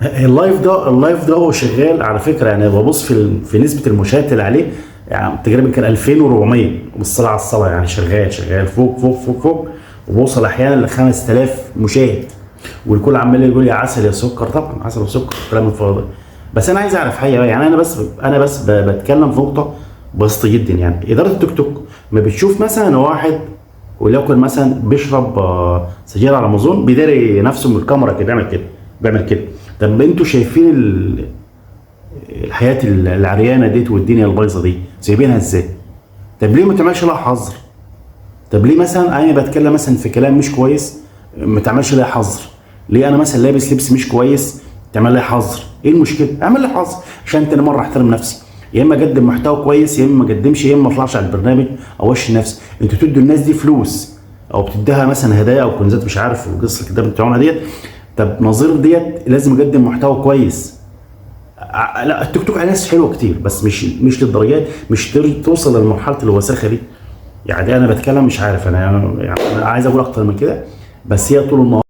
اللايف ده هو شغال على فكره، يعني ببص في نسبه المشاهدات اللي عليه، يعني تقريبا كان 2400 بالصلاه على الصلاه، يعني شغال فوق فوق فوق فوق، وبوصل احيانا ل 5000 مشاهد، والكل عمال يقول يا عسل يا سكر. طبعا عسل وسكر كلام الفاضي. بس انا عايز اعرف حاجه، يعني انا بس بتكلم في نقطه بسيطه جدا. يعني اداره التيك توك ما بتشوف مثلا واحد وليكن مثلا بيشرب سجاير على امازون، بيداري نفسه من الكاميرا كده، بيعمل كده. طب انتوا شايفين الحياه العريانه ديت والدنيا البايظه دي سايبينها ازاي؟ طب ليه ما تعملش لها حظر؟ طب ليه مثلا انا بتكلم مثلا في كلام مش كويس ما تعملش لها حظر؟ ليه انا مثلا لابس لبس مش كويس تعمل لي حظر؟ ايه المشكله؟ اعمل لي حظر عشان انت مره احترم نفسي، يا اما اقدم محتوى كويس يا اما ما اقدمش، يا اما ما اطلعش على البرنامج او وش نفسي. انتوا تدوا الناس دي فلوس او بتديها مثلا هدايا او كنزات مش عارف القصه كده بتوعنا ديت. طب نظير ديت لازم اقدم محتوى كويس. لا التيك توك عليه ناس حلوه كتير، بس مش للدرجات، مش توصل لمرحله الوساخه دي. يعني انا بتكلم مش عارف، انا يعني انا عايز اقول اكتر من كده، بس هي طول النهار